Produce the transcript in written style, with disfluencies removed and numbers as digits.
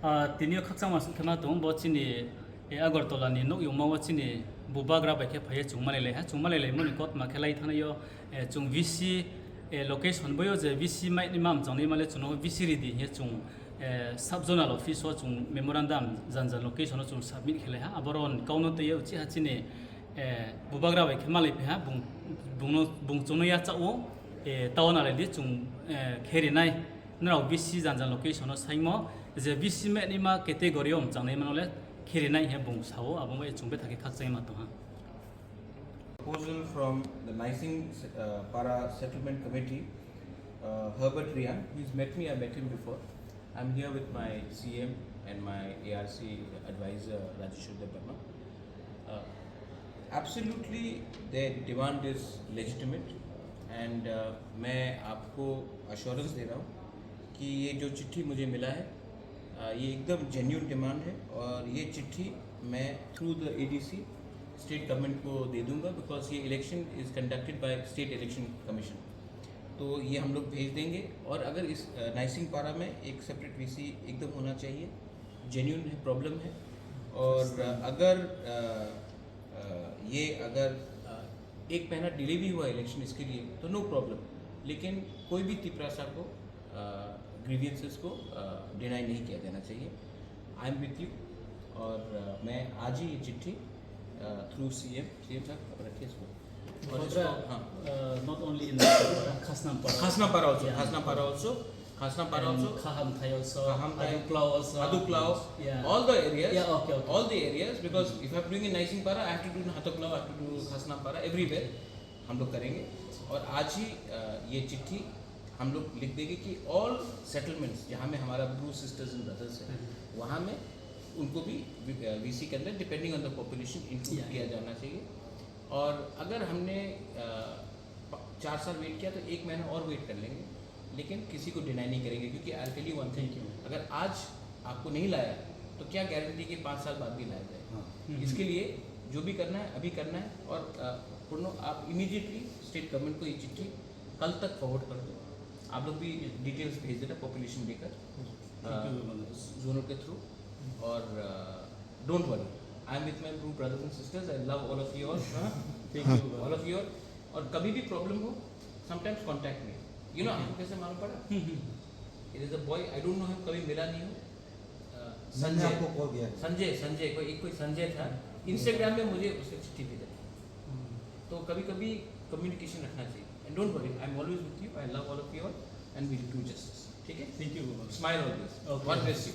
Tinio khaksa mas khama tung bo chini Agartala ni nok yung mawa chini bubagra ba khe phaya chungmalele ha chungmalele moni kot ma khelai thana yo chung VC location boyo je VC mai ni mam changni male chuno VC ri di he chung sub zonal office wa chung memorandum janjan location chung submit khele ha aboron kauno te yo chi ha chini bubagra ba khe male phe ha bung chung ya chawo town ale di chung kheri nai nau VC janjan location saimo je VC me ni ma category om changnai manole kherinai he bung sao abong e chungbe thake khak chai ma to ha proposal from the Nising Para Settlement Committee, Herbert Rian. He's met me, I met him before. I'm here with my CM and my ARC advisor Rajesh Burma. Absolutely their demand is legitimate and मैं आपको assurance दे रहा हूँ कि ये जो चिट्ठी मुझे मिला है ये एकदम जेन्युइन डिमांड है और ये चिट्ठी मैं through the ADC state government को दे दूंगा बिकॉज ये election is conducted by state election commission. तो ये हम लोग भेज देंगे और अगर इस नाइसिंग पारा में एक सेपरेट VC एकदम होना चाहिए, जेन्युइन है, प्रॉब्लम है। और अगर ये एक महीना डिले भी हुआ इलेक्शन इसके लिए तो नो प्रॉब्लम, लेकिन कोई भी तिपरासा को ग्रीवियंसेस को डिनाई नहीं किया जाना चाहिए। आई एम विथ यू और मैं आज ही ये चिट्ठी थ्रू CM साहब रखिए इसको और इसको हाँ not only in Khasnampara also Khahamthai also Aduklao yeah. all the areas okay. all the areas because if I'm doing in Nising Para I have to do Hatuklao, I have to do Khasnampara, everywhere हम लोग करेंगे। और आज ही ये चिट्ठी हम लोग लिख देंगे कि ऑल सेटलमेंट्स जहाँ में हमारा ब्रू सिस्टर्स एंड ब्रदर्स है वहाँ में उनको भी VC के अंदर depending on the population include किया जाना चाहिए। और अगर हमने 4 साल वेट किया तो 1 महीना और वेट कर लेंगे, लेकिन किसी को डिनाई नहीं करेंगे क्योंकि I tell you one thing, अगर आज आपको नहीं लाया तो क्या गारंटी कि 5 साल बाद भी लाया जाए। इसके लिए जो भी करना है अभी करना है और पूर्ण आप इमीडिएटली स्टेट गवर्नमेंट को ये चिट्ठी कल तक फॉरवर्ड कर दो। आप लोग भी डिटेल्स भेज देना पॉपुलेशन देकर जोनों के थ्रू। और don't worry, I am with my bro brothers and sisters, I love all of you all, all of you all. और कभी भी प्रॉब्लम हो sometimes contact me, you know आपको कैसे मालूम पड़ा, it is a boy, I don't know him, कभी मिला नहीं हूँ। संजय कोई संजय था, इंस्टाग्राम में मुझे उसने चिट्ठी भेजा, तो कभी कभी कम्युनिकेशन रखना चाहिए। And don't worry, I am always with you, I love all of you all and we will do justice. ठीक है, thank you, smile always, God bless you.